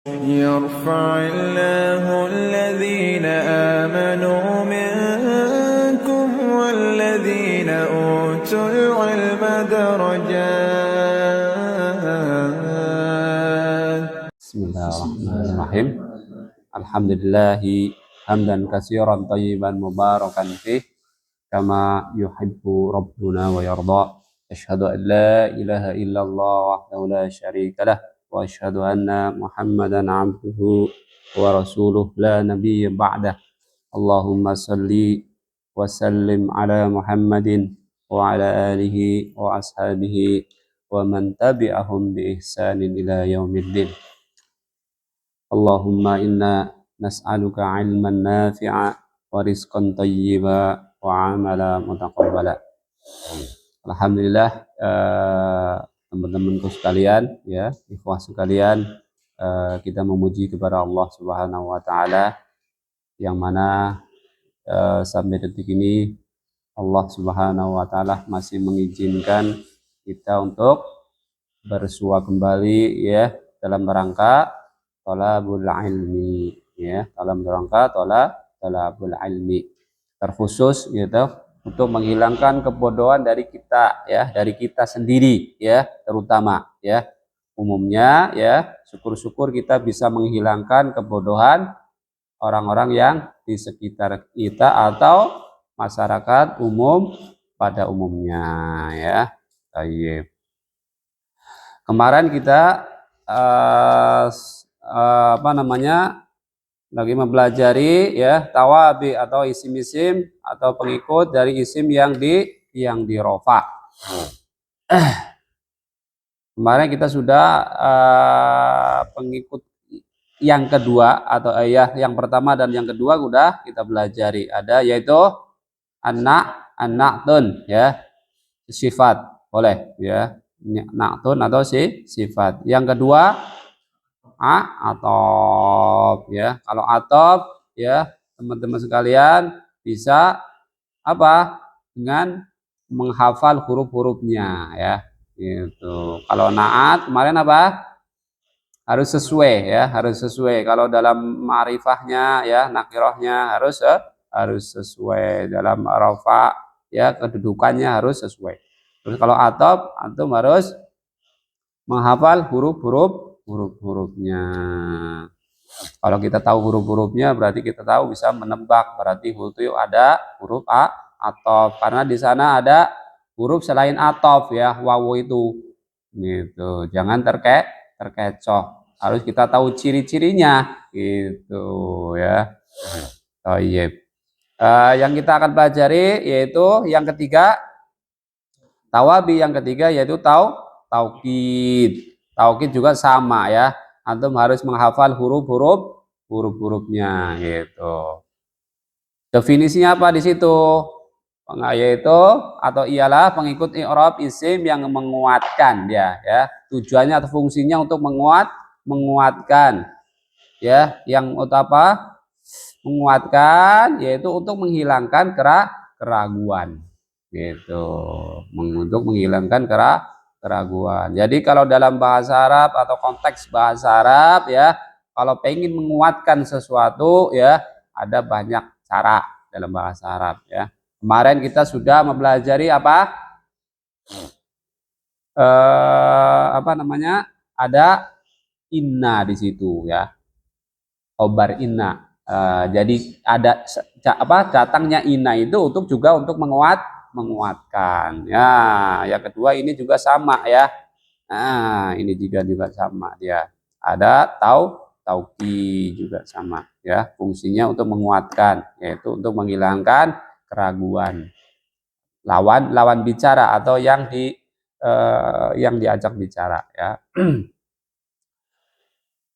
يرفع الله الذين آمنوا منكم والذين أوتوا العلم درجات. Bismillahirrahmanirrahim. Alhamdulillahi hamdan katsiran thayyiban mubarakan fih kama yuhibbu rabbuna wa yarda. Asyhadu an la ilaha illallah wahdahu la syarikalah wa asyhadu anna Muhammadan abduhu wa rasuluh la nabiyya ba'dah. Allahumma salli wa sallim ala Muhammadin wa ala alihi wa ashabihi wa man tabi'ahum bi ihsanin ila yaumiddin. Allahumma inna nas'aluka ilman nafi'a wa rizqan tayyiba wa amala mutaqabbala. Alhamdulillah, teman-temanku sekalian, ya, ikhwah sekalian, kita memuji kepada Allah Subhanahu wa taala yang mana sampai detik ini Allah Subhanahu wa taala masih mengizinkan kita untuk bersua kembali, ya, dalam rangka thalabul ilmi, ya, dalam rangka thalabul ilmi, terkhusus gitu untuk menghilangkan kebodohan dari kita, ya, dari kita sendiri, ya, terutama, ya, umumnya, ya, syukur-syukur kita bisa menghilangkan kebodohan orang-orang yang di sekitar kita atau masyarakat umum pada umumnya, ya. Baik. Kemarin kita lagi mempelajari, ya, tawabi atau isim-isim atau pengikut dari isim yang di rofa. Kemarin kita sudah pengikut yang kedua atau yang pertama dan yang kedua sudah kita pelajari, ada yaitu anak-tun, ya, sifat, boleh, ya, na'tun atau sifat. Yang kedua atof, ya. Kalau atof, ya, teman-teman sekalian bisa apa? Dengan menghafal huruf-hurufnya, ya. Gitu. Kalau naat kemarin apa? Harus sesuai, ya, harus sesuai. Kalau dalam ma'rifahnya, ya, nakirahnya harus sesuai. Dalam rafa, ya, kedudukannya harus sesuai. Terus kalau atof, antum harus menghafal hurufnya. Kalau kita tahu huruf-hurufnya berarti kita tahu bisa menebak, berarti itu ada huruf atof, karena di sana ada huruf selain atof, ya, wawu itu, gitu. Jangan terkecoh, harus kita tahu ciri-cirinya, gitu, ya. Oh iya. Yang kita akan pelajari yaitu yang ketiga, tawabi yang ketiga, yaitu taukid. Taukid juga sama, ya. Antum harus menghafal hurufnya, gitu. Definisinya apa di situ? Yaitu atau ialah pengikut i'rab isim yang menguatkan, ya. Tujuannya atau fungsinya untuk menguatkan, ya. Yang untuk apa? Menguatkan, yaitu untuk menghilangkan keraguan, gitu. Untuk menghilangkan keraguan. Jadi kalau dalam bahasa Arab atau konteks bahasa Arab, ya, kalau pengen menguatkan sesuatu, ya, ada banyak cara dalam bahasa Arab, ya. Kemarin kita sudah mempelajari apa? Ada inna di situ, ya. Khobar inna. Jadi ada datangnya inna itu juga untuk menguatkan. Ya, yang kedua ini juga sama, ya. Nah, ini juga sama, ya. Ada tauki juga sama, ya. Fungsinya untuk menguatkan, yaitu untuk menghilangkan keraguan. Lawan bicara atau yang diajak bicara, ya.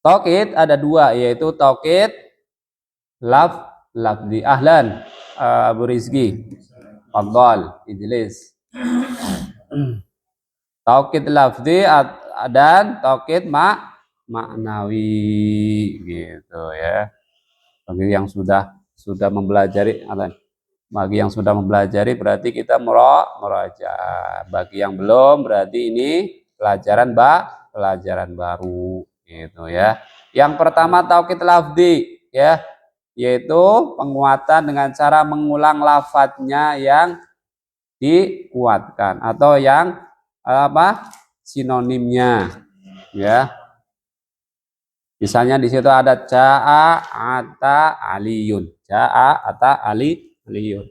Taukid ada dua, yaitu taukid lafzi. Ahlan, Abu Rizki, fadhal, ijlis. Taukid lafzi dan taukid maknawi, gitu, ya. Bagi yang sudah mempelajari, berarti kita meraja. Bagi yang belum, berarti ini pelajaran baru, gitu, ya. Yang pertama taukid lafzi, ya, yaitu penguatan dengan cara mengulang lafadznya yang dikuatkan atau yang apa? Sinonimnya, ya. Misalnya di situ ada jaa ata aliyun. Jaa ata aliyun.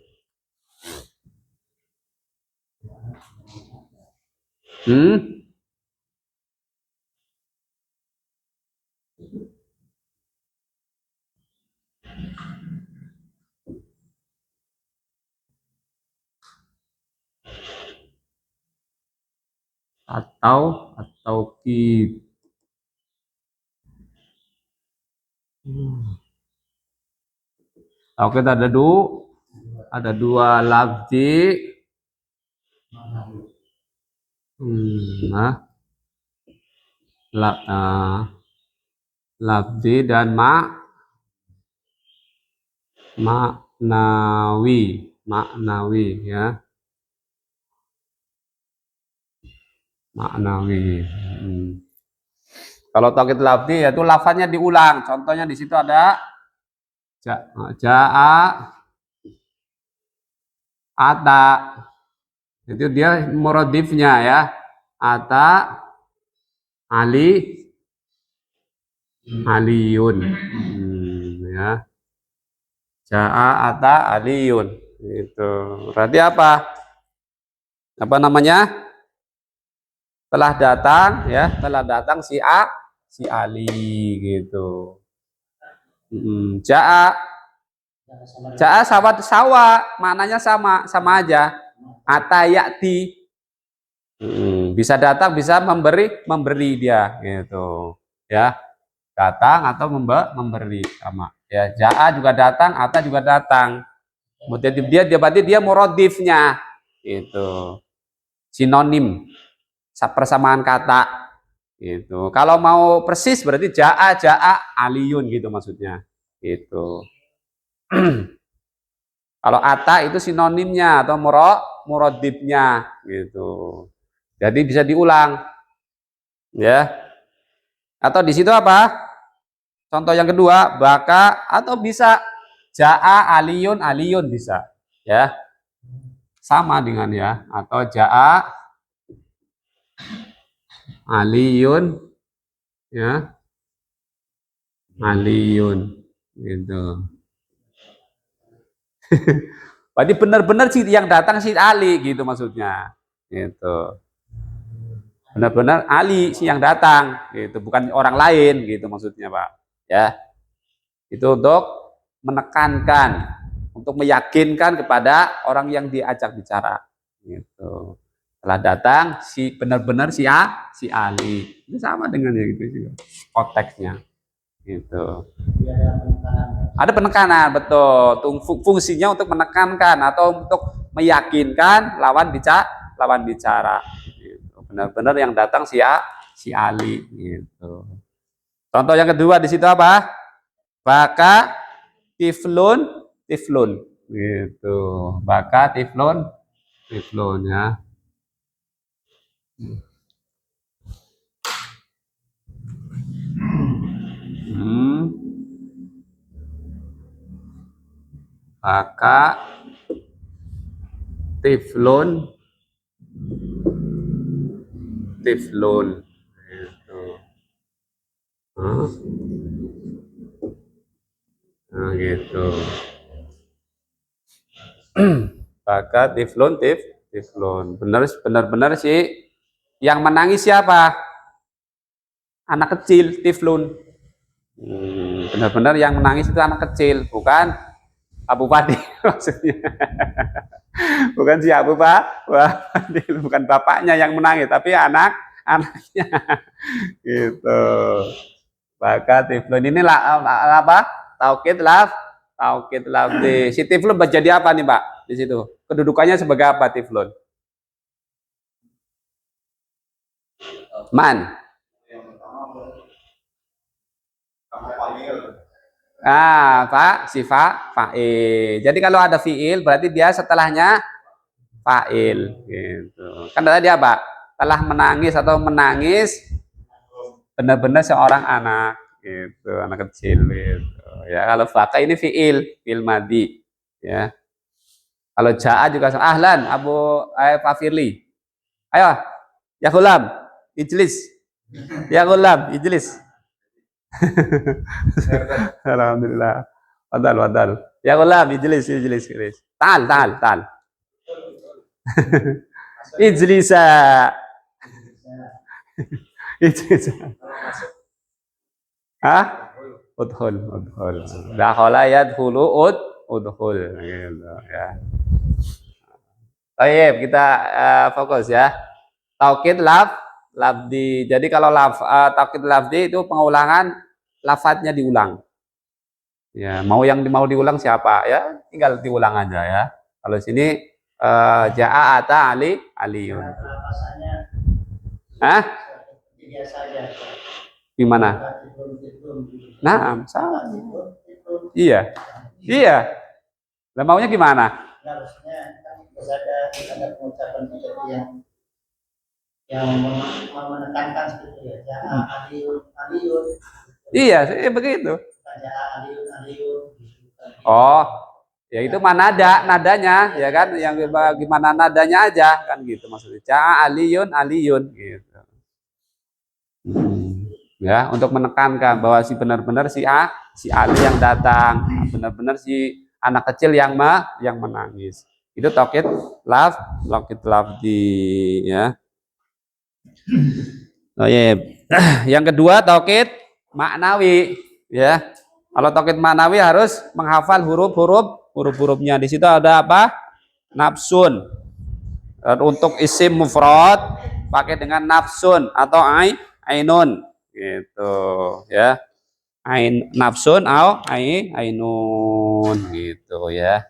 Hmm? Atau ki. Oke, ada dua lafzi. Nah, lafzi dan maknawi ya, maknawi. Kalau taukid lafzi yaitu lafaznya diulang. Contohnya di situ ada jaa ata, itu dia muradifnya ya, ata aliyun, ya, jaa ata aliyun, itu berarti apa namanya, telah datang ya, telah datang si Ali gitu. Jaa sawa maknanya sama aja, atayati. Bisa datang, bisa memberi dia gitu ya, datang atau memberi sama ya. Jaa juga datang, ata juga datang, kemudian dia berarti dia muradifnya itu, sinonim, persamaan kata gitu. Kalau mau persis berarti jaa aliyun gitu maksudnya itu. Kalau ata itu sinonimnya atau muradifnya gitu. Jadi bisa diulang ya. Atau di situ apa? Contoh yang kedua, baka, atau bisa jaa aliyun bisa ya. Sama dengan ya, atau jaa aliyun ya. Aliyun gitu. Berarti benar-benar sih yang datang si Ali gitu maksudnya. Gitu. Benar-benar Ali sih yang datang gitu, bukan orang lain gitu maksudnya, Pak. Ya. Itu untuk menekankan, untuk meyakinkan kepada orang yang diajak bicara gitu. Telah datang si benar-benar si Ali. Itu sama dengan ya gitu juga konteksnya gitu. Ada penekanan, betul. Fungsinya untuk menekankan atau untuk meyakinkan lawan bicara. Gitu. Benar-benar yang datang si Ali. Gitu. Contoh yang kedua di situ apa? Baka tiflun. Gitu. Baka tiflun ya. Baka tiflun gitu. Nah, gitu. Baka tiflun. Benar-benar sih yang menangis siapa? Anak kecil, tiflun. Benar-benar yang menangis itu anak kecil, bukan Abu Fadil maksudnya. Bukan si Abu Fadil, bukan bapaknya yang menangis, tapi anaknya. Gitu. Baka tiflun ini apa? Taukid lafzi. Si tiflun jadi apa nih, Pak? Di situ. Kedudukannya sebagai apa tiflun? Man. Pak, sifat fa'il. Jadi kalau ada fi'il berarti dia setelahnya fa'il gitu. Kan tadi apa? Telah menangis atau menangis benar-benar seorang anak gitu, anak kecil gitu. Ya, kalau baka ini fiil madi ya. Kalau jaa juga sama. Ahlan Pak Firly. Ayo, ya gulam, ijlis. Ya gulam, ijlis. Alhamdulillah. Wadal, wadal. Ya gulam, ijlis, ijlis, ijlis. Tal. Ijlisa. Ijlisa. Hah? Udhul. Dakhala yadkhulu udhul gitu ya. Baik, kita fokus ya. Taukid lafdi. Jadi kalau taukid lafdi itu pengulangan lafadznya diulang. Ya, mau diulang siapa ya? Tinggal diulang aja ya. Kalau sini jaa ata aliyun. Hah? Gimana? Nah, sama. Iya. Iya. Lah maunya gimana? Harusnya kan ada pengucapan seperti yang menekankan seperti ya. Aliun. Iya, begitu. Aliun. Oh, ya itu mana nadanya, ya kan? Yang gimana nadanya aja, kan gitu maksudnya. Ja'a aliyun gitu. Ya, untuk menekankan bahwa benar-benar si Ali yang datang, benar-benar si anak kecil yang menangis. Itu taukid lafzi ya. Oh, ya. Yang kedua taukid maknawi ya. Kalau taukid maknawi harus menghafal huruf-hurufnya. Di situ ada apa? Nafsun. Dan untuk isim mufrad pakai dengan nafsun atau ainun gitu ya. Nafsun au ainun gitu ya.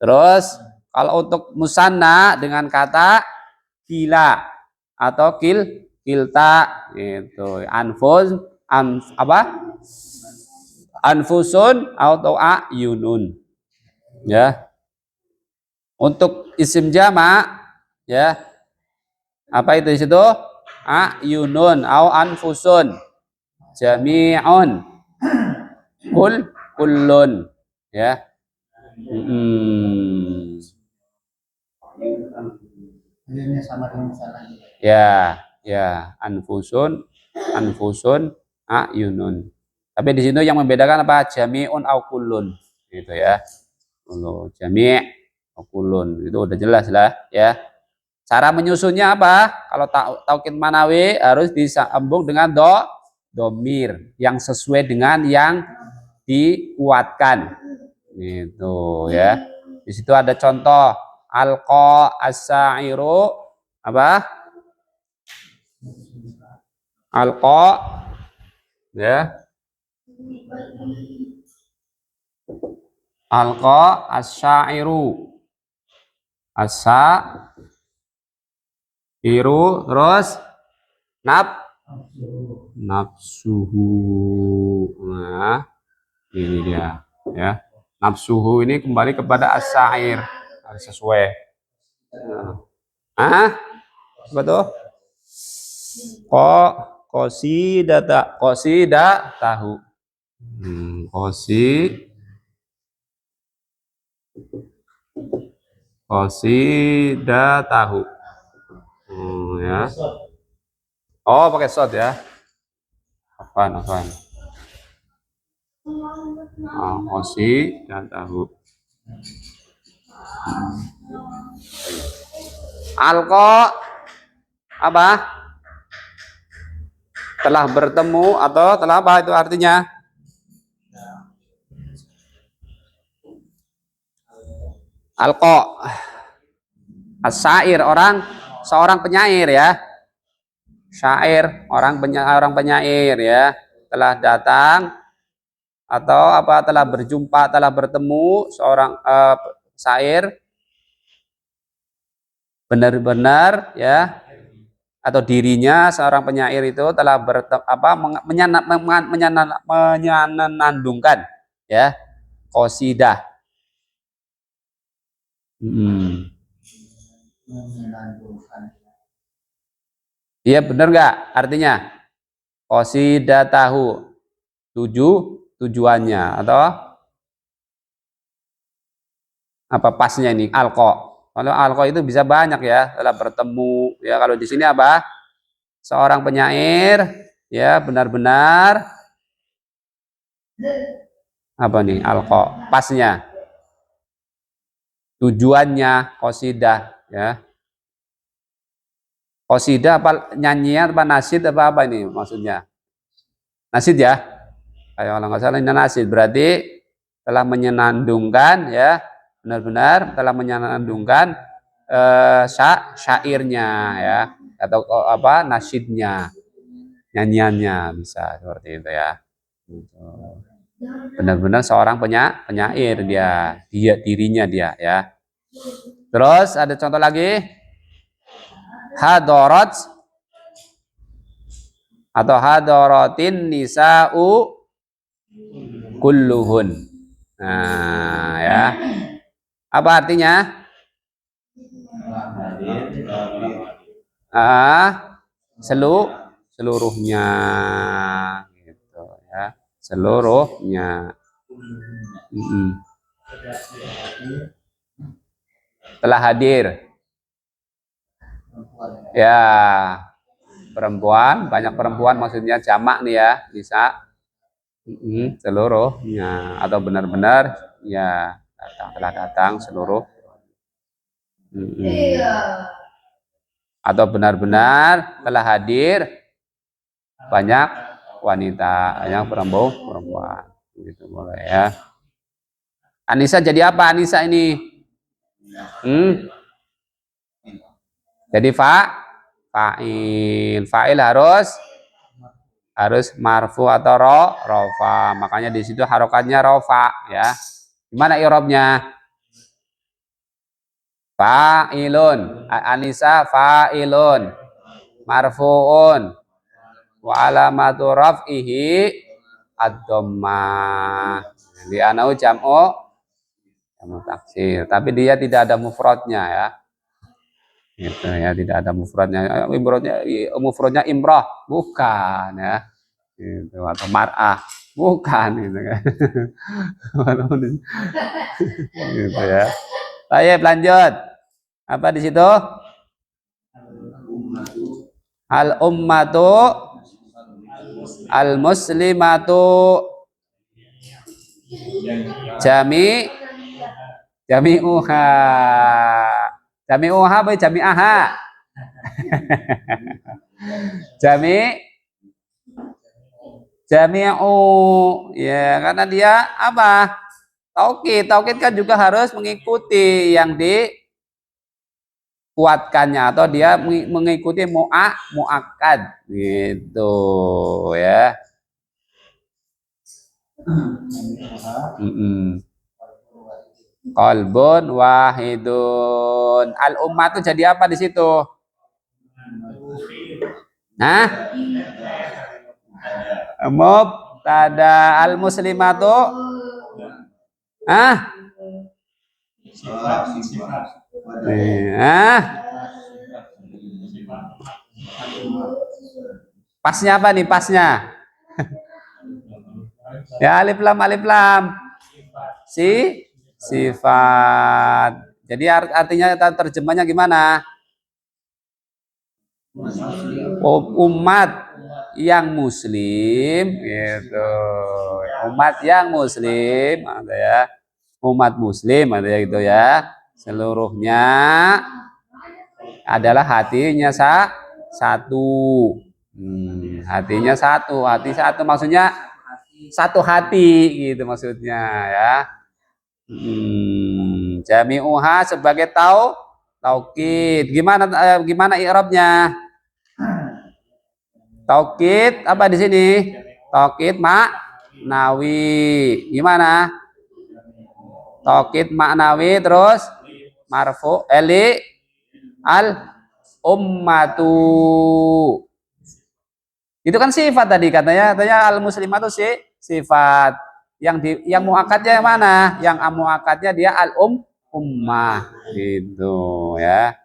Terus kalau untuk musanna dengan kata kila atau kilta gitu. Anfusun atau ayunun ya. Untuk isim jamak ya, apa itu di situ? Ayunun au anfusun, jami'un, kullun ya. Ini sama dengan salah. Ya, anfusun, ayunun. Tapi di situ yang membedakan apa? Jami'un au kullun gitu ya. Kalau jami' au kullun itu udah jelas lah ya. Cara menyusunnya apa? Kalau taukid manawi harus disambung dengan domir yang sesuai dengan yang dikuatkan. Gitu ya. Di situ ada contoh alqa as-sa'iru apa? Alqa ya. Alqa as-sa'iru. Iru terus nafsuhu. Nah, ini dia ya. Nafsuhu ini kembali kepada as-sa'ir. Harus sesuai. Apa tuh? Qosida tahu. Qosida tahu. Ya. Oh, pakai shot ya. Apaan. Qosi dan tahu. Alqa apa? Telah bertemu atau telah apa itu artinya? Alqa as-syair seorang penyair ya. Syair orang penyair ya, telah datang atau apa telah berjumpa, telah bertemu seorang syair benar-benar ya, atau dirinya seorang penyair itu telah menyanandungkan ya qasidah. Iya benar nggak artinya? Qasidah tahu tujuannya atau apa pasnya ini alqa. Kalau alqa itu bisa banyak ya, telah bertemu ya. Kalau di sini apa? Seorang penyair ya benar-benar apa nih alqa pasnya tujuannya qasidah ya. Qasidah apa nyanyian apa nasid apa ini maksudnya? Nasid ya. Kayak kalau nggak salah ini nasid berarti telah menyenandungkan ya benar-benar telah menyenandungkan syairnya ya atau apa nasyidnya nyanyiannya bisa seperti itu ya. Benar-benar seorang penyair dia dirinya dia ya. Terus ada contoh lagi hadarat atau hadaratin nisa'u kulluhun. Nah, ya. Apa artinya? Seluruhnya gitu ya. Seluruhnya. Telah hadir. Ya, perempuan, banyak perempuan maksudnya jamak nih ya, bisa seluruhnya atau benar-benar ya telah datang seluruh atau benar-benar telah hadir banyak wanita, banyak perempuan gitu boleh ya. Anissa jadi apa Anissa ini? Jadi fa'il harus marfu atau rofa. Makanya di situ harokatnya rofa ya. Gimana i'rabnya? Fa'ilun. Anissa fa'ilun. Marfu'un. Wa alamatu raf'ihi ad-dhammah. Li'anau jam'u taksir. Tapi dia tidak ada mufradnya ya. Gitu ya, tidak ada mufradnya. Mufradnya imrah, bukan ya. Gitu, atau mar'ah, bukan gitu kan. Gitu ya. Baik, lanjut. Apa di situ? Al-ummatu al-muslimatu jami'uha. Jami'uha apa jami'aha? Jami'u ya karena dia apa? Taukid kan juga harus mengikuti yang dikuatkannya atau dia mengikuti muakkad gitu ya. Qalbun wahidun. Al ummah itu jadi apa di situ? Nah, mubtada al muslimatu. Pasnya apa nih pasnya? Ya alif lam. Sifat. Jadi artinya terjemahnya gimana? Umat yang muslim gitu. Umat yang muslim ada ya. Umat muslim ada ya gitu ya. Seluruhnya adalah hatinya satu. Hatinya satu, hati satu maksudnya satu hati gitu maksudnya ya. Jami'uha sebagai taukid. Gimana i'rabnya? Taukid apa di sini? Taukid maknawi. Gimana? Taukid maknawi terus marfu al ummatu. Itu kan sifat tadi katanya al muslimatu sifat. Yang muakatnya yang mana? Yang muakatnya dia al ummah gitu ya.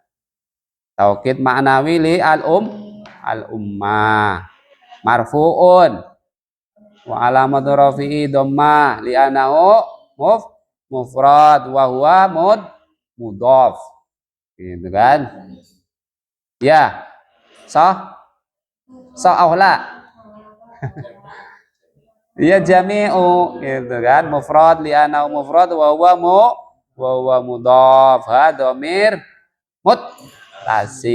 Taukid maknawi li al ummah marfuun Wa alamatu rafi'i dhammah li'annahu mufrad wa huwa mudhaf. Gitu kan? Ya. So aula. Iya jami'u gitu kan, mufrad li'annahu mufrad wa huwa mudhaf. Ha dhamir muttasil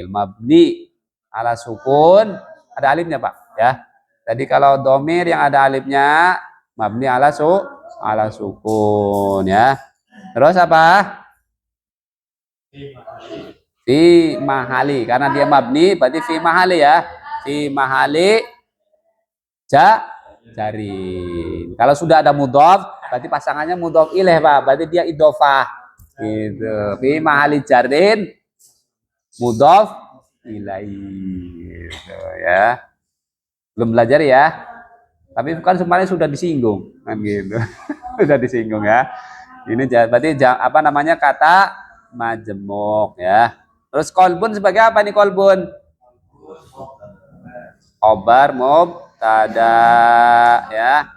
mabni ala sukun, ada alifnya Pak ya. Jadi kalau dhamir yang ada alifnya mabni ala sukun ya. Terus apa? Fi mahali, karena dia mabni berarti fi mahali ya. Fi mahali jarin. Kalau sudah ada mudhof berarti pasangannya mudhof ilaih Pak, berarti dia idhofah gitu. Fi mahali jarin mudhof ilaih gitu ya. Belum belajar ya, tapi kan kemarin sudah disinggung kan gitu. Sudah disinggung ya. Ini berarti apa namanya, kata majemuk ya. Terus kolbun sebagai apa nih kolbun? Khobar mubtada ya.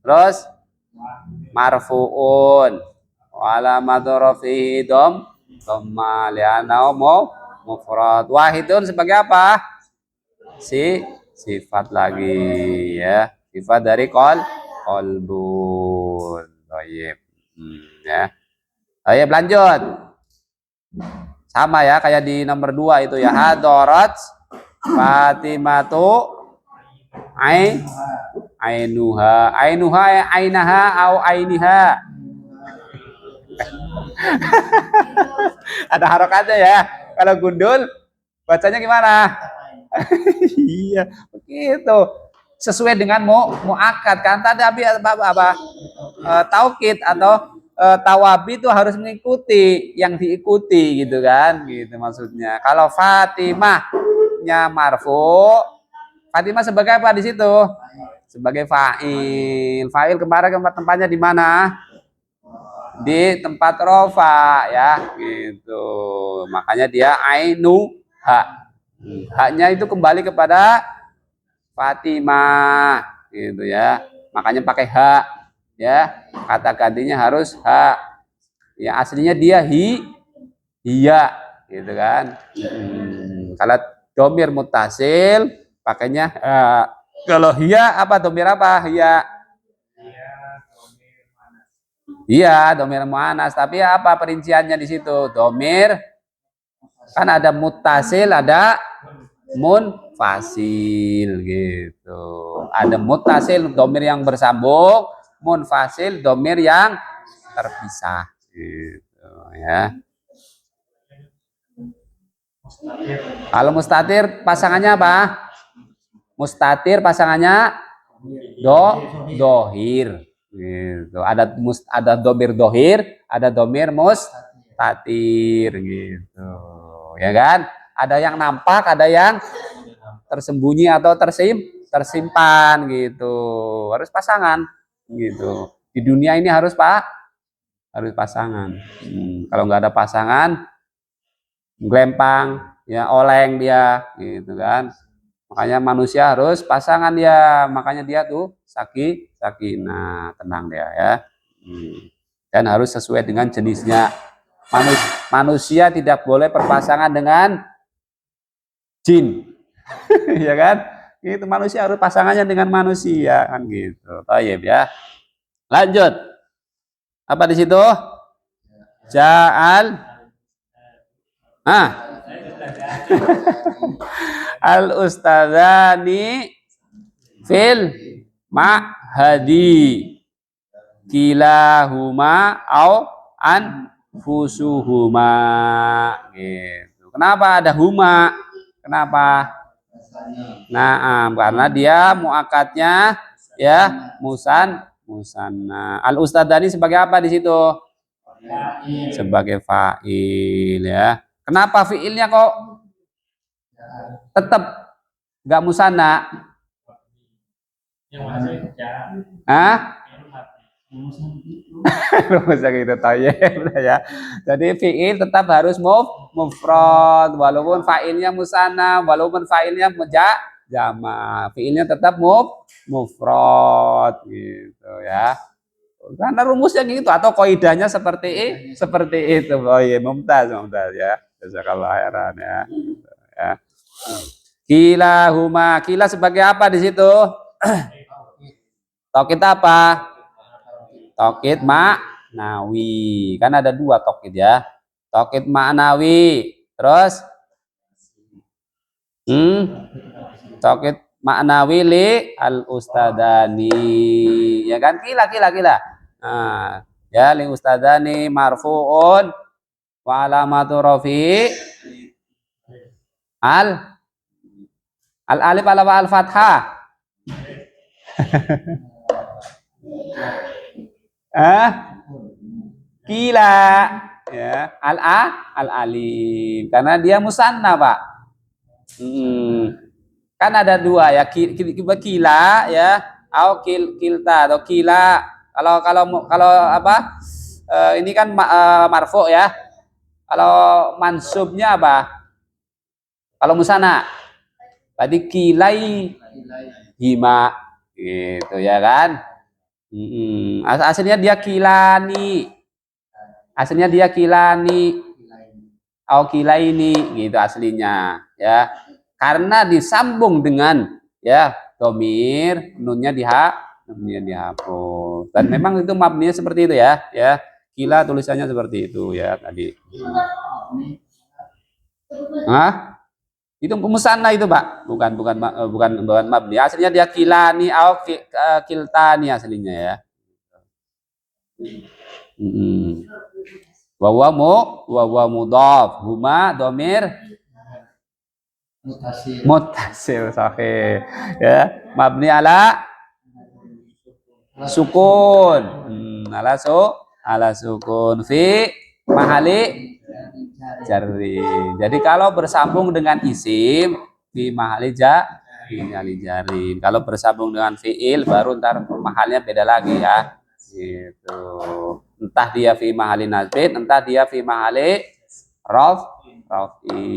Terus marfuun wa alamatu rafihi dhamma li'annahu mufrad. Wahidun sebagai apa? Sifat lagi ya. Sifat dari kolbun. Baik. Ya. Ayo lanjut. Sama ya kayak di nomor 2 itu ya. Hadarat Fatimatu ainuha ainaha au ainiha. Ada harokatnya ya. Kalau gundul bacanya gimana? Iya, begitu. Sesuai dengan muakkad kan tadi apa taukid atau tawabi itu harus mengikuti yang diikuti gitu kan, gitu maksudnya. Kalau Fatimahnya marfu, Fatimah sebagai apa di situ? Sebagai fa'il. Fa'il kemarin tempatnya di mana? Di tempat rofa ya, gitu. Makanya dia ainuha. Haknya itu kembali kepada Fatimah, gitu ya. Makanya pakai hak. Ya, kata gantinya harus hak. Ya aslinya dia hiya, gitu kan. Kalau domir mutasil pakainya kalau hiya apa domir apa? Hiya. Iya, domir muannas. Tapi apa perinciannya di situ? Domir kan ada mutasil, ada munfasil gitu. Ada mutasil domir yang bersambung, munfasil domir yang terpisah gitu ya. Kalau mustatir pasangannya apa? Mustatir pasangannya dohir gitu. Ada domir dohir, ada domir mustatir gitu. Ya kan? Ada yang nampak, ada yang tersembunyi atau tersimpan gitu. Harus pasangan gitu. Di dunia ini harus pasangan. Kalau nggak ada pasangan, gelempang, ya oleng dia, gitu kan. Makanya manusia harus pasangan dia. Makanya dia tuh sakinah, tenang dia ya. Dan harus sesuai dengan jenisnya. Manusia tidak boleh berpasangan dengan jin. Ya kan? Itu manusia harus pasangannya dengan manusia kan gitu. Baik ya. Lanjut. Apa di situ? Ja'al al ustadzani fil ma'hadi kilahuma au anfusuhuma gitu. Kenapa ada huma? Kenapa? Nah, karena dia muakatnya ya musanna. Al ustadzani sebagai apa di situ? Sebagai fa'il ya. Kenapa fi'ilnya kok tetap nggak musanna? Gitu ya. Jadi fi'il tetap harus mufrad walaupun fa'ilnya musanna, walaupun fa'ilnya jamak. Fiilnya tetap mufrad gitu ya. Karena rumusnya gitu atau kaidahnya seperti itu. Oh iya, mumtaz ya. Jazakallah khairan ya. Ya. Kilahuma, kila sebagai apa di situ? Taukid apa? Taukid maknawi. Kan ada dua taukid ya. Taukid maknawi. Terus taukid maknawi li al ustadani. Ya kan? Kila. Nah, ya li ustadani marfuun wa alamatu rafi al alif ala wa al fathah. Kila ya al alif karena dia musanna Pak. Kan ada dua ya kila ya au kilta atau kila kalau apa ini kan marfu ya. Kalau mansubnya apa? Kalau musanna berarti kilai hima gitu ya kan. Aslinya dia kilani. Aslinya dia kilani. Au kilaini gitu aslinya ya. Karena disambung dengan ya domir nunnya dihapus. Dan memang itu mabninya seperti itu ya. Ya. Kila tulisannya seperti itu ya tadi. Hah? Itu musanna itu, Pak. Bukan mabni. Aslinya dia kilani au kiltani aslinya ya. Wa huwa mudhaf. Huma domir mutasil sahih. Ya, mabni ala sukun. Ala sukun fi mahali jarri. Jadi kalau bersambung dengan isim fi mahali jari. Kalau bersambung dengan fiil baru ntar mahalnya beda lagi ya. Gitu. Entah dia fi mahali nasbin, entah dia fi mahali rafi.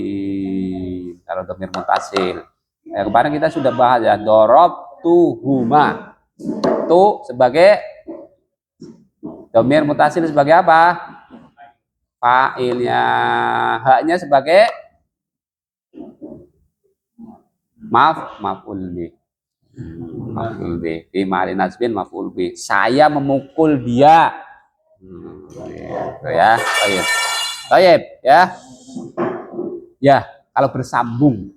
Kalau domir mutasil. Ya, kemarin kita sudah bahas ya dorob tuhuma. Tu sebagai domir mutasil sebagai apa? Fa'ilnya, haknya sebagai maf'ul bih. Maf'ul bih. Fi ma'ali nasbin maf'ul bih. Saya memukul dia. Gitu ya. Baik, ya. Ya, kalau bersambung.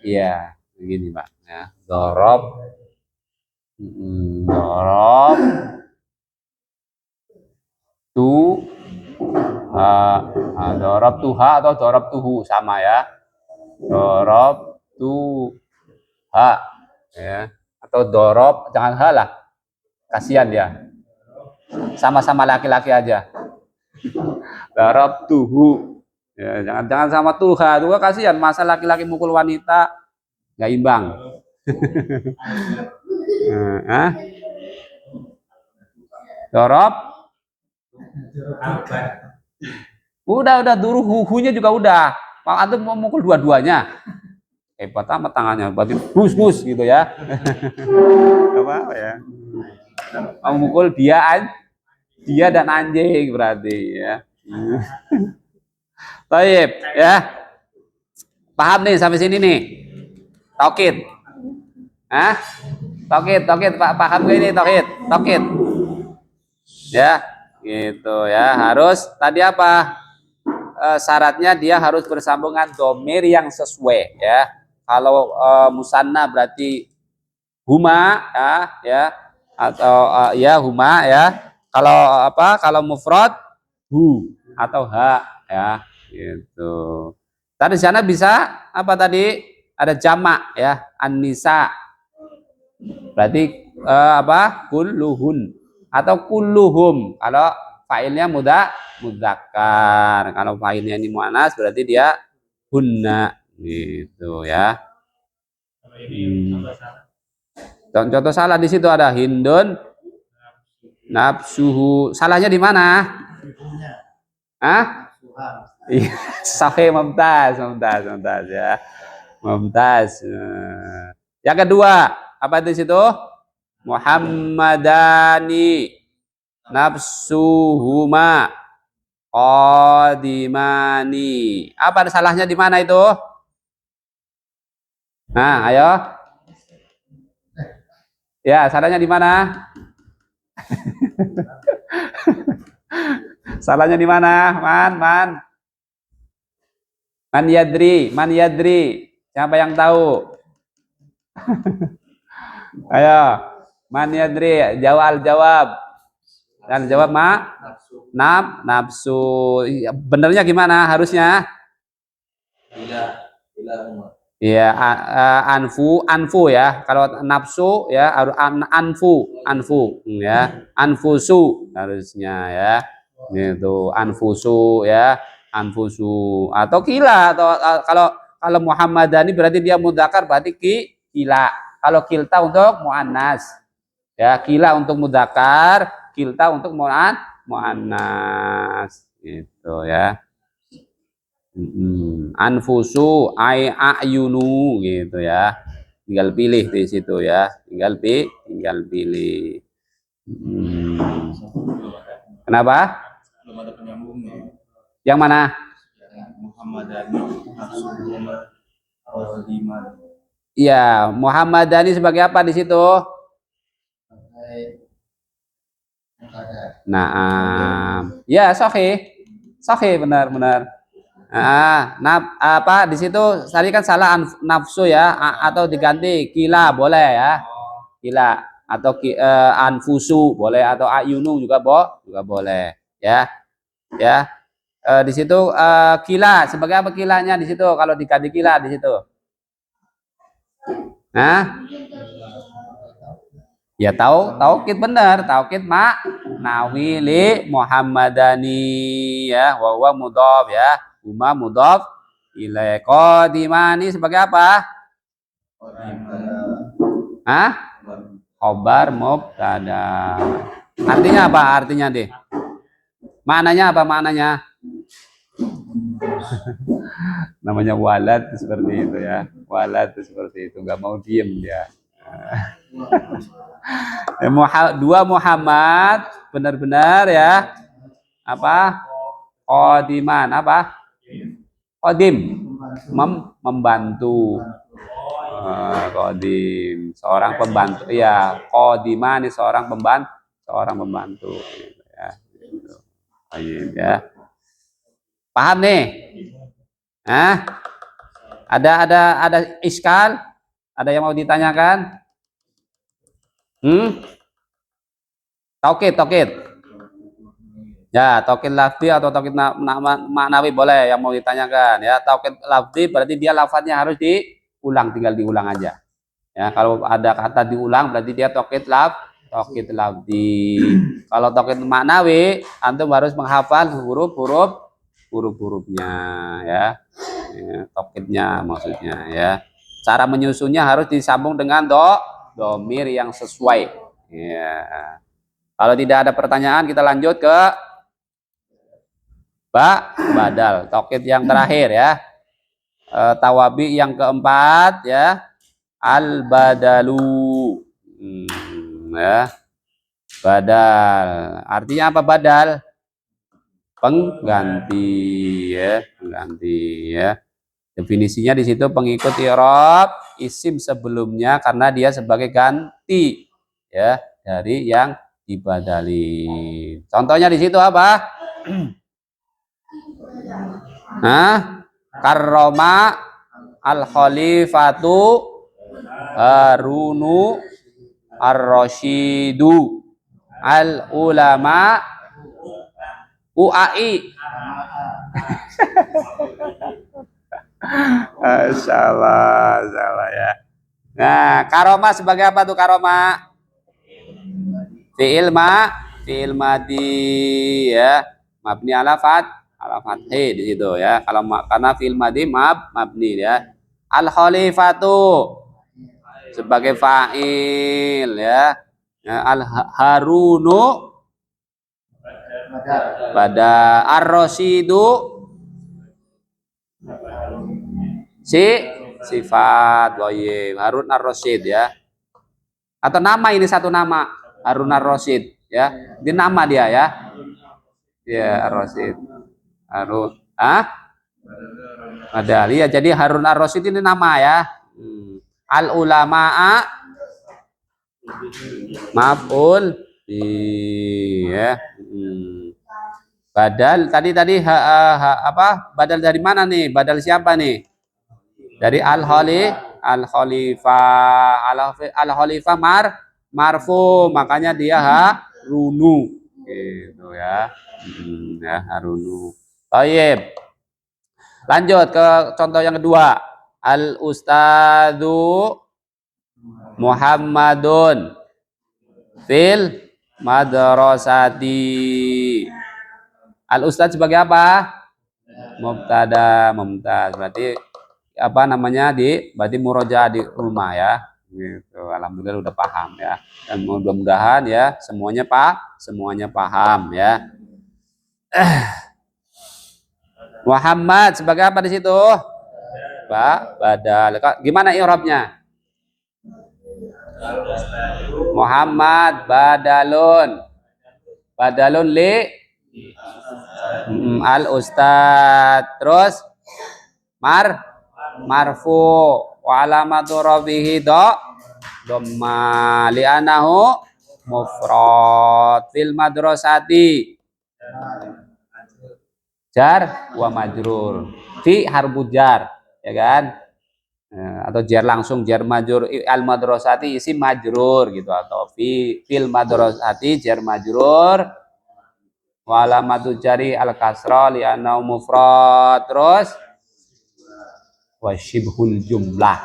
Iya, begini, Pak, ya. Dorob tu dorob tuha atau dorob tuhu sama ya. Dorob tuha ya. Atau dorob jangan ha lah. Kasihan dia. Sama-sama laki-laki aja. Dorob tuhu. Ya, jangan sama tuha. Tuha kasihan masa laki-laki mukul wanita nggak imbang. Dorob udah dulu huhunya juga udah. Pak antum mau mukul dua-duanya. Hebat amat tangannya, berarti bus gitu ya. Apa ya? Mau mukul dia dan anjing berarti ya. Baik ya. Paham nih sampai sini nih. Taukid. Taukid Pak, paham gak ini taukid? Ya, gitu ya. Harus tadi apa? Syaratnya dia harus bersambungan domir yang sesuai ya. Kalau musanna berarti huma ya atau ya huma ya. Kalau apa? Kalau mufrad hu atau ha ya gitu. Tadi di sana bisa apa tadi? Ada jamak ya, an-nisa. Berarti apa? Kulluhun atau kulluhum. Kalau fa'ilnya mudzakkar. Kalau fa'ilnya ini muannas berarti dia hunna gitu ya. Contoh salah di situ ada hindun nafsuhu. Salahnya di mana? Sahih mumtaz ya. Mumtaz. Yang kedua, apa di situ? Muhammadani nafsuhuma qadimani. Apa salahnya di mana itu? Nah, ayo. Ya, salahnya di mana? Salahnya di mana? Man yadri. Siapa yang tahu? Ayo, man yadri, jawab. Dan jawab nafsu. Benernya gimana harusnya? Iya, anfu ya. Kalau nafsu ya harus anfu ya. Anfusu harusnya ya. Gitu, anfusu ya. Anfusu atau kila atau kalau Muhammadani berarti dia mudzakkar berarti kila. Kalau kilta untuk muannas. Ya, kila untuk mudzakkar, kilta untuk muannas. Gitu ya. Anfusu ayunu gitu ya. Tinggal pilih di situ ya. Tinggal pilih. Kenapa? Belum ada penyambungnya. Yang mana? Muhammadani Al-Diman. Iya, Muhammadani sebagai apa di situ? Nah, ya sahih benar. Apa di situ tadi kan salah nafsu ya atau diganti kila boleh ya. Kila atau anfusu boleh atau ayunu juga boleh ya. Ya. Di situ kila sebagai apa kilanya di situ kalau diganti kila di situ? Nah, ya taukid benar, taukid ma'nawi li Muhammadani ya, wa huwa mudhaf ya, huma mudhaf ilaih. Qadimani sebagai apa? Hah? Khobar mubtada. Artinya apa? Artinya deh. Maknanya apa maknanya? Namanya walad seperti itu ya. Walad seperti itu, nggak mau diem dia. Dua Muhammad benar-benar ya. Apa? Qadiman apa? Qadim membantu. Qadim seorang pembantu ya. Qadiman ini seorang pembantu ya. Ya. Paham nih? Ada iskal? Ada yang mau ditanyakan? Taukid. Ya, taukid lafzi atau taukid maknawi boleh yang mau ditanyakan ya. Taukid lafzi berarti dia lafadznya harus diulang, tinggal diulang aja. Ya, kalau ada kata diulang berarti dia taukid lafzi. Kalau taukid maknawi antum harus menghafal huruf-hurufnya ya. Taukidnya maksudnya ya. Cara menyusunnya harus disambung dengan domir yang sesuai. Ya. Kalau tidak ada pertanyaan kita lanjut ke badal. Taukid yang terakhir ya. Tawabi yang keempat ya. Al-badalu. Ya. Badal. Artinya apa badal? Pengganti ya. Definisinya di situ pengikut i'rab isim sebelumnya karena dia sebagai ganti ya dari yang dibadali. Contohnya di situ apa? Karroma al-khalifatu Harunu ar-rasyidu al-ulama UAI. Salah ya. Nah, karoma sebagai apa tuh karoma? Fi'il madi ya. Mabni ala fathi di situ ya. Kalau karena fi'il madi mabni ya. Al khalifatu sebagai fa'il ya. Al harunu pada ar-rasyidu si Sifat. Thayyib. Harun Ar-Rasyid ya. Atau nama, ini satu nama, Harun Ar-Rasyid ya. Ini nama dia ya. Ya, Ar-Rasyid. Harun. Badal. Ya, jadi Harun Ar-Rasyid ini nama ya. Al-ulama'a maf'ul ya. Badal tadi apa? Badal dari mana nih? Badal siapa nih? Dari al-khalifah marfu, makanya dia harunu gitu ya. Ya, harunu. Baik. Lanjut ke contoh yang kedua. Al-ustadzu Muhammadun fil madrasati. Al-ustadz sebagai apa? Mubtada, mumtaz. Berarti apa namanya, berarti murojaah di rumah ya. Gitu. Alhamdulillah udah paham ya. Dan mudah-mudahan ya semuanya paham ya. Muhammad sebagai apa di situ? Badal. Gimana i'rabnya? Muhammad badalun. Badalun li al ustad. Terus marfu wa alamatu rafihi dhamma li'anahu mufrad fil madrasati. Jar wa majrur. Fi harfu jar, ya kan? Atau jar langsung, jar majrur, al madrasati isim majrur gitu, atau fil madrasati jar majrur wa alamatu jari al kasra li annahu mufrad. Terus wa syibhul jumlah.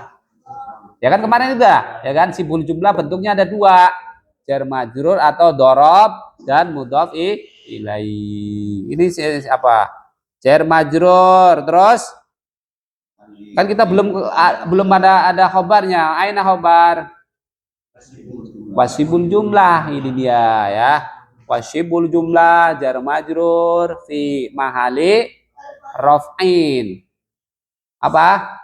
Ya kan kemarin juga, ya kan, syibhul jumlah bentuknya ada dua, jar majrur atau dorob dan mudhof ilaihi. Ini apa? Jar majrur. Terus kan kita belum ada khobarnya. Aina khobar? Wasibul jumlah, ini dia ya. Wasibul jumlah jar majrur fi mahali raf'in. Apa?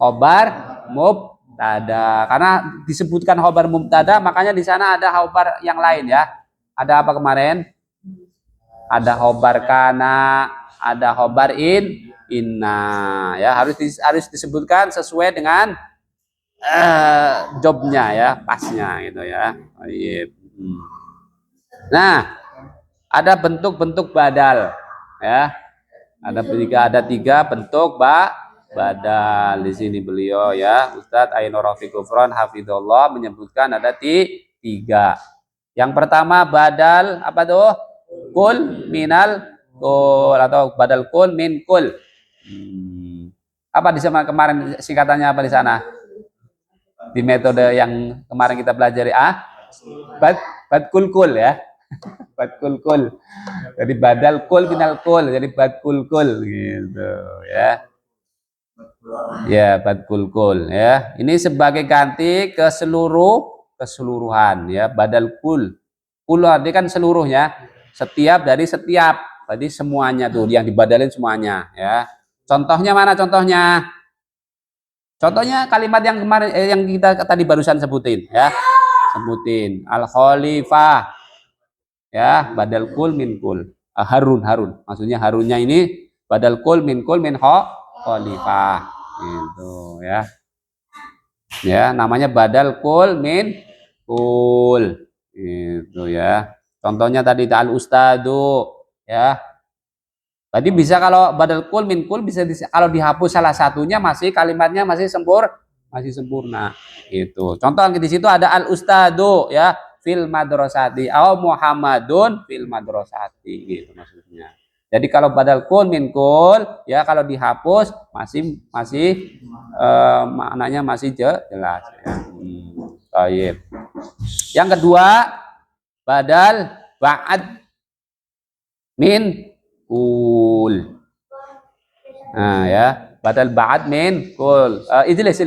Khobar mubtada. Karena disebutkan khobar mubtada, makanya di sana ada khobar yang lain ya. Ada apa kemarin? Ada khobar kana, ada khobar inna ya, harus disebutkan sesuai dengan jobnya ya, pasnya gitu ya. Nah, ada bentuk-bentuk badal ya. Ada tiga bentuk badal di sini beliau ya. Ustadz Ainur Rafiq Gufron hafizallah menyebutkan ada tiga. Yang pertama badal apa tuh? Kul minal kul, atau badal kul min kul. Apa di sana kemarin singkatannya apa di sana? Di metode yang kemarin kita pelajari bad kul ya. Bad kul. Jadi badal kul minal kul, jadi bad kul gitu ya. Ya, bad kul ya. Ini sebagai ganti keseluruhan ya, badal kul. Kul artinya kan seluruhnya, setiap dari setiap. Tadi semuanya tuh yang dibadalin semuanya ya. Contohnya mana contohnya? Contohnya kalimat yang kemarin yang kita tadi barusan sebutin ya. Sebutin al-khalifah ya, badal kul min kul. Harun. Maksudnya Harunnya ini badal kul min khalifah gitu ya. Ya, namanya badal kul min kul gitu ya. Contohnya tadi al-ustadu ya. Berarti bisa kalau badal kul min kul bisa kalau dihapus salah satunya masih kalimatnya masih sempurna. Itu. Contoh di situ ada al-ustadu ya fil madrasati atau Muhammadun fil madrasati gitu maksudnya. Jadi kalau badal kul min kul ya kalau dihapus masih maknanya masih jelas ya. Baik. Yang kedua badal ba'ad min kul. Nah ya, badal ba'ad min kul. Ijlis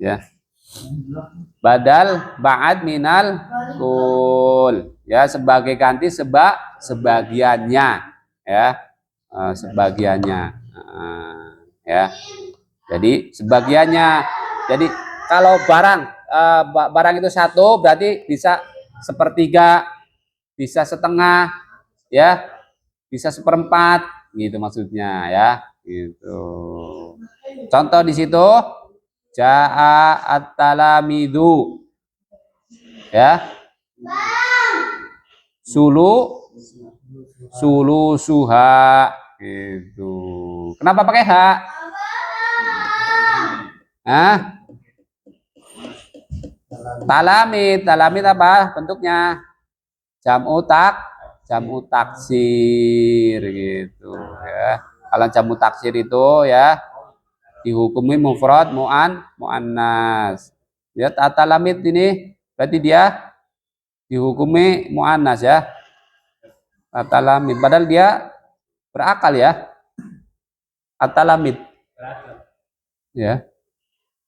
ya. Badal ba'ad minal kul. Ya, sebagai ganti sebagiannya ya. Sebagiannya. Ya. Jadi sebagiannya. Jadi kalau barang itu satu berarti bisa sepertiga, bisa setengah, ya, bisa seperempat, gitu maksudnya ya. Gitu. Contoh di situ jaa at-talamidu, ya. Sulu suha, gitu. Kenapa pakai ha? Hah? Talamid apa bentuknya? Jamu taksir, gitu ya. Kalau jamu taksir itu ya dihukumi mufrad muannas. Lihat atalamid ini berarti dia dihukumi muannas ya. Atalamid padahal dia berakal ya. Atalamid. Ya.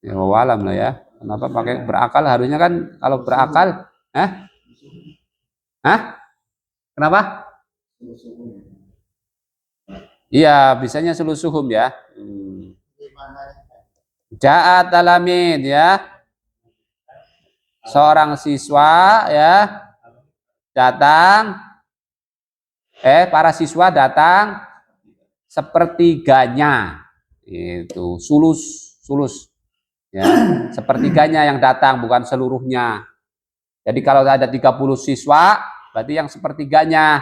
Ya walam lah ya. Kenapa pakai berakal? Harusnya kan kalau berakal, Kenapa? Iya, bisanya sulusuhum ya. Ja'at talamid ya. Seorang siswa ya datang, para siswa datang sepertiganya, itu sulus ya, sepertiganya yang datang, bukan seluruhnya. Jadi kalau ada 30 siswa berarti yang sepertiganya,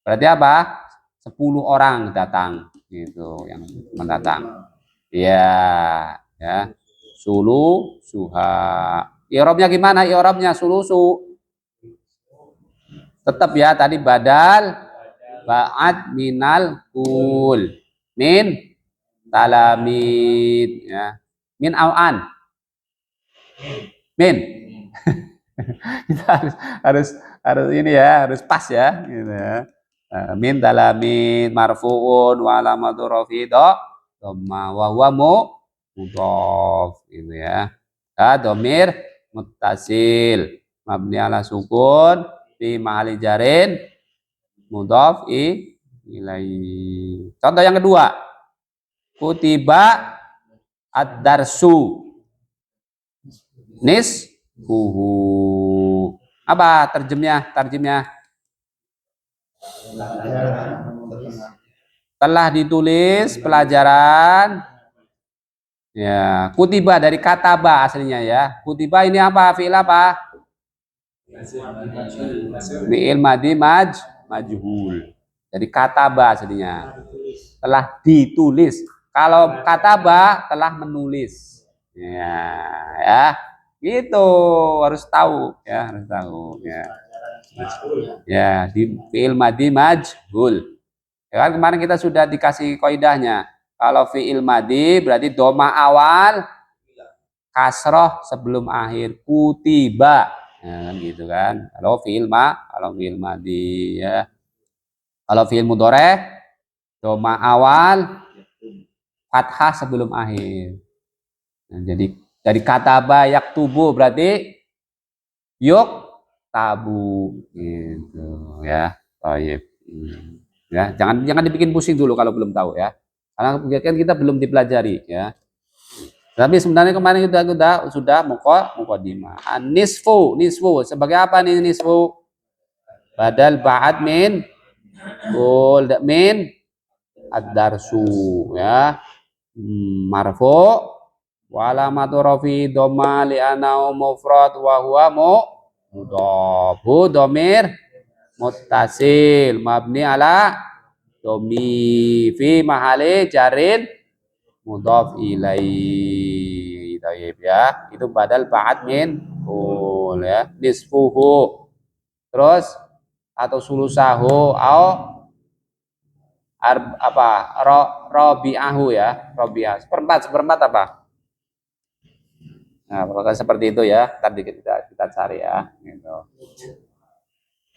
berarti apa? 10 orang datang, gitu yang mendatang. Ya, ya. Sulu suha. I'rabnya gimana? I'rabnya sulusu. Tetap ya tadi badal ba'ad minal kul. Min talamid ya. Min awan. Min. Kita harus ini ya, harus pas ya, gitu ya. Min talamid marfuun wa alamatu rafi dhamma wa huwa mudhaf, gitu ya. Dhamir muttasil mabni ala sukun fi mahalli jarin mudhaf ilaihi. Contoh yang kedua, kutiba ad-darsu nisfuhu. Apa terjemnya? Telah ditulis pelajaran. Ya, kutiba dari kataba aslinya ya. Kutiba ini apa? Fi'il apa? Fi'il madi majhul. Jadi kataba aslinya. Telah ditulis. Kalau kataba telah menulis. Ya. Gitu, harus tahu ya, Ya, di fi'il madi majhul. Ya kan kemarin kita sudah dikasih kaidahnya. Kalau fi'il madi berarti doma awal, kasroh sebelum akhir, kutiba. Ya, gitu kan. Kalau fi'il madi ya. Kalau fi'il mudhari doma awal, fathah sebelum akhir. Nah, jadi dari kataba yaktubu berarti yuk tabu, gitu ya. Baik. Ya, jangan dibikin pusing dulu kalau belum tahu ya. Karena kan kita belum dipelajari ya. Tapi sebenarnya kemarin kita sudah muqaddimah. Nisfu sebagai apa nih nisfu? Badal ba'ad min ad-darsu ya. Marfu wa alamatu rafi dhamma li anau mufrad wa huwa mudhaf. Dhamir muttasil mabni ala domi fi mahali jarin mudhaf ilaihi. Taib ya. Itu badal ba'ad min ya. Nisfuhu. Terus atau sulusahu robiahu ya. Robiah. Seperempat apa? Nah, pokoknya seperti itu ya. Tadi kita cari ya. Gitu.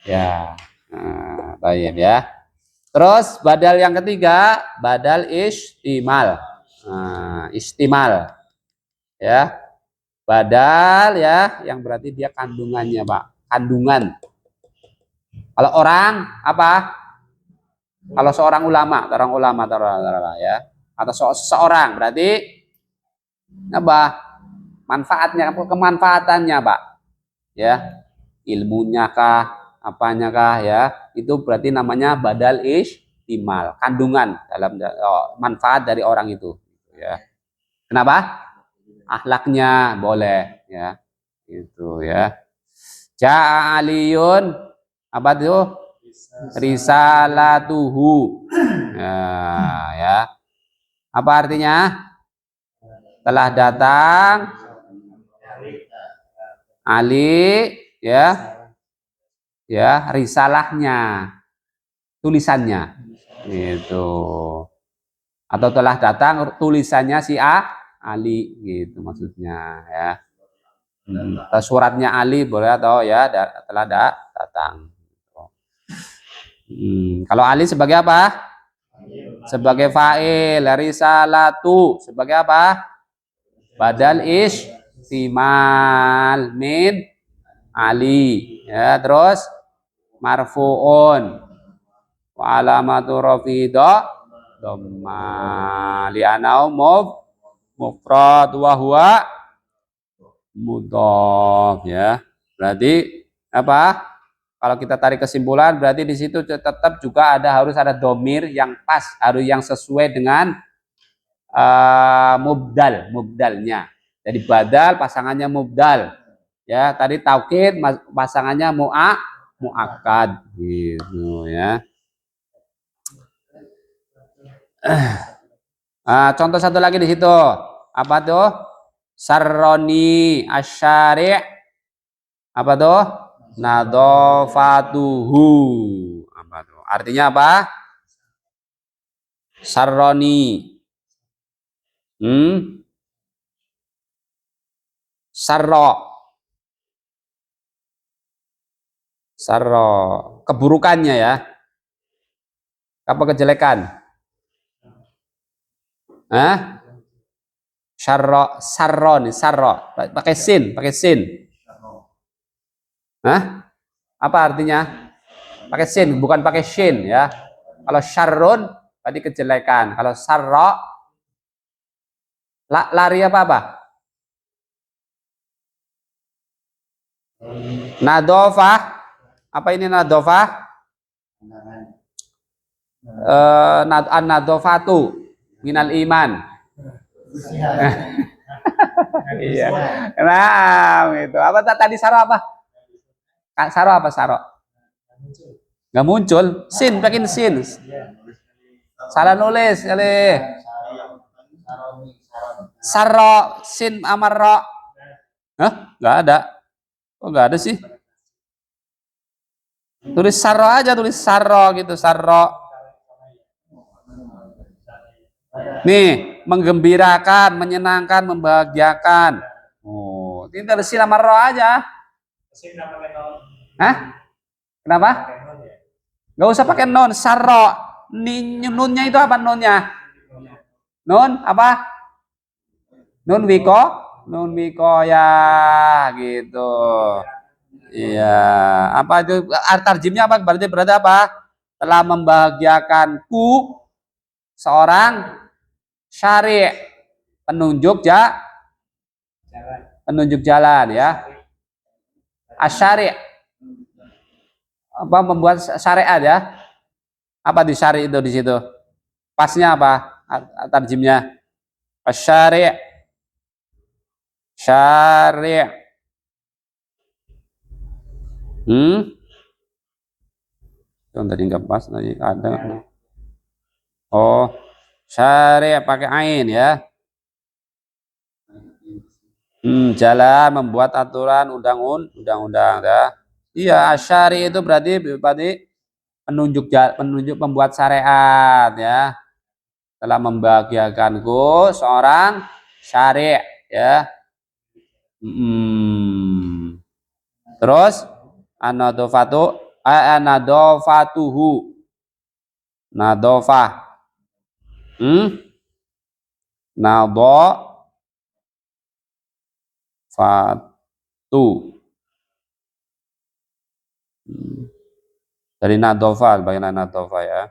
Ya. Nah, baik ya. Terus badal yang ketiga, badal istimal. Nah, istimal. Ya. Badal ya, yang berarti dia kandungannya, Pak. Kandungan. Kalau orang apa? Kalau seorang ulama ya. atau seseorang, berarti apa? Manfaatnya, kemanfaatannya, Pak. Ya, ilmunya kah, apanya kah ya? Itu berarti namanya badal ihtimal, kandungan dalam manfaat dari orang itu, ya. Kenapa? Akhlaknya boleh, ya. Itu ya. Ja'a Aliyun, apa tuh? Risalatuhu. Nah, ya. Apa artinya? Telah datang Ali, ya, ya, risalahnya, tulisannya, gitu. Atau telah datang tulisannya si Ali, gitu maksudnya, ya. Atau suratnya Ali boleh, atau ya telah datang. Kalau Ali sebagai apa? Sebagai fa'il, risalatu sebagai apa? Badal istimal min Ali, ya. Terus marfuun wa alamatu rafidha dhamma li'anau mufrad wa huwa mudhaf, ya. Berarti apa? Kalau kita tarik kesimpulan, berarti di situ tetap juga harus ada domir yang pas, harus yang sesuai dengan mubdalnya. Jadi badal pasangannya mubdal, ya. Tadi taukid pasangannya muakkad, gitu ya. Contoh satu lagi di situ, apa tuh? Sarroni asyari', apa tuh? Nadofatuhu, apa tuh? Artinya apa? Sarroni, sarro, sarro, keburukannya, ya. Apa kejelekan? Sarro, sarro nih, sarro, pakai sin, pakai sin. Apa artinya? Pakai sin, bukan pakai shin, ya. Kalau syarrun tadi kejelekan, kalau sarro lari apa? Nadofah, apa ini nadofah? An-nadofatu minal iman. Iya. Nah, itu. Apa tadi saro apa? Saro apa saro? Nggak muncul. Sin, pakai sin. Salah nulis kali. Saro, sin amaro. Hah? Nggak ada. Oh, nggak ada sih. Tulis saro aja, tulis saro gitu, saro. Nih, menggembirakan, menyenangkan, membahagiakan. Oh, tinggal sin amaro aja. Hah? Kenapa? Gak usah pakai non, saro. Nunnya itu apa nunnya? Nun apa? Nun wiko ya, gitu. Iya, apa itu tarjimnya apa? Berarti apa? Telah membahagiakanku seorang syari', penunjuk penunjuk jalan, ya. Asyari', apa, membuat syariat, ya. Apa di syari' itu di situ? Pasnya apa? Tarjimnya asyari', syari'. Tadi nggak pas, tadi ada. Oh, syari' pakai ain, ya. Jalan, membuat aturan, undang-undang, ya. Iya, asyari itu berarti penunjuk pembuat syariat, ya. Telah membahagiakanku seorang syari', ya. Terus nadofatuhu, nadofah, nadofatu, dari nadofah, bagaimana nadofah, ya.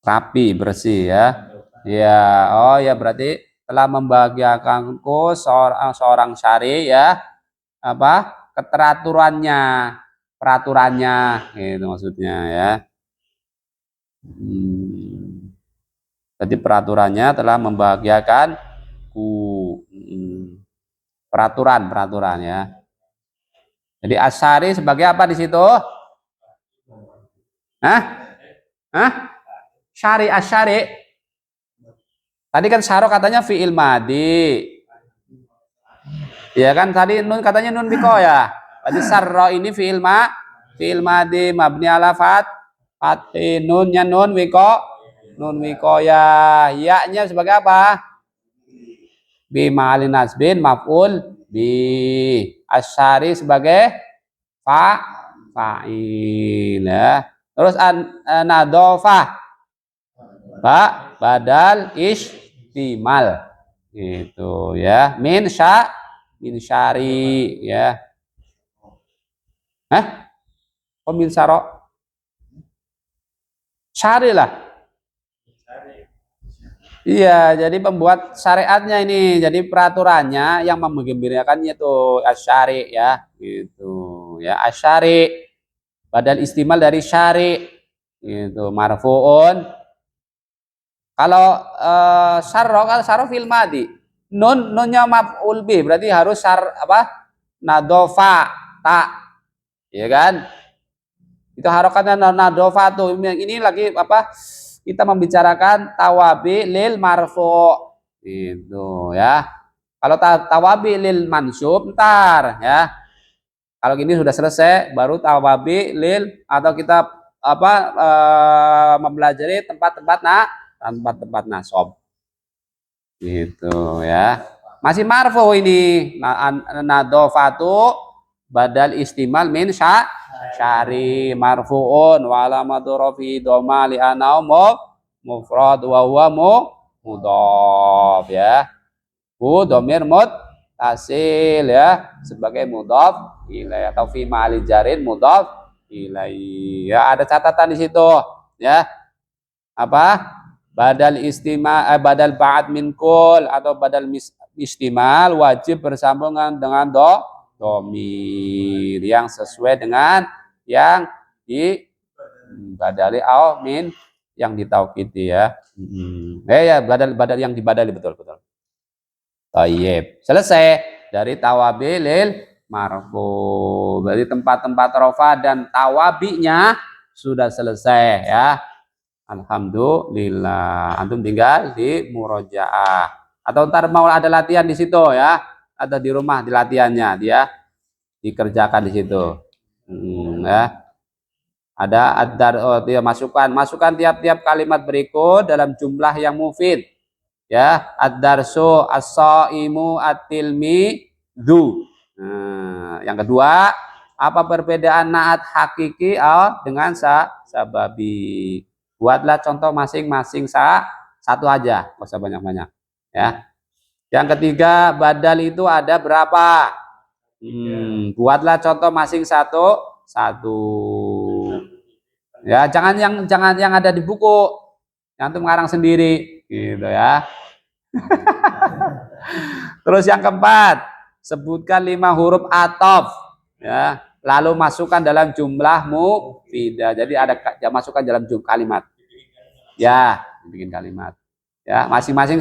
rapi, bersih ya. Ya, oh ya berarti telah membahagiakanku seorang syari ya, apa? Keteraturannya, peraturannya gitu maksudnya ya. Jadi peraturannya telah membahagiakanku. Peraturan ya. Jadi asyari sebagai apa di situ? Hah? Hah? Syari, asyari. Tadi kan syaro katanya fi'il madi. Ya kan tadi nun katanya nun biko ya. Tadi sarro ini fi'il madi mabni ala fathi nunnya nun wiko ya. Ya-nya sebagai apa? Bi ma'alin nasbin maf'ul bi. Asyari sebagai fa'il ya. Terus nadofah badal istimal gitu ya. Min syari ya. Kok min syaro? Syari lah. Iya, jadi pembuat syariatnya ini, jadi peraturannya yang menggembirakannya itu asyari ya, gitu ya, asyari badal istimal dari syari, gitu marfuun. Kalau syarro fil madi, nunnya maf'ul bi, berarti harus nadofa tak, ya kan? Itu harokatnya nadofa tuh, ini lagi apa? Kita membicarakan tawabi lil marfu itu ya. Kalau tawabi lil mansub ntar ya. Kalau gini sudah selesai baru tawabi lil atau kita mempelajari tempat-tempat nasab. Gitu ya. Masih marfu ini nadofatu badal istimal min syari marfuun wa alamatu rafi dhamma li anau mufrad wa huwa mudhaf ya. Dhamir muttasil ya sebagai mudhaf ilai atau fi ma'ali jarin mudhaf ilai. Ya ada catatan di situ ya. Apa? Badal badal ba'd min kul atau badal istimal wajib bersambungan dengan domir yang sesuai dengan yang di badali au min yang ditaukidi ya. Ya badal yang dibadali betul. Tayyib. Selesai dari tawabi lil marfu. Berarti tempat-tempat rofa dan tawabinya sudah selesai ya. Alhamdulillah. Antum tinggal di murojaah. Atau ntar mau ada latihan di situ ya. Ada di rumah di latihannya dia dikerjakan di situ. Ya. Ada dia masukkan tiap-tiap kalimat berikut dalam jumlah yang mufid. Ya, ad-darsu as-shaimu at-tilmidzu. Yang kedua, apa perbedaan naat hakiki dengan sababi? Buatlah contoh masing-masing satu aja, nggak usah banyak-banyak ya. Yang ketiga, badal itu ada berapa? Buatlah contoh masing satu. Ya, jangan yang ada di buku. Yang itu mengarang sendiri gitu ya. Terus yang keempat, sebutkan 5 huruf ataf ya. Lalu masukkan dalam jumlah mufidah. Jadi masukkan dalam jumlah kalimat. Ya, bikin kalimat. Ya, masing-masing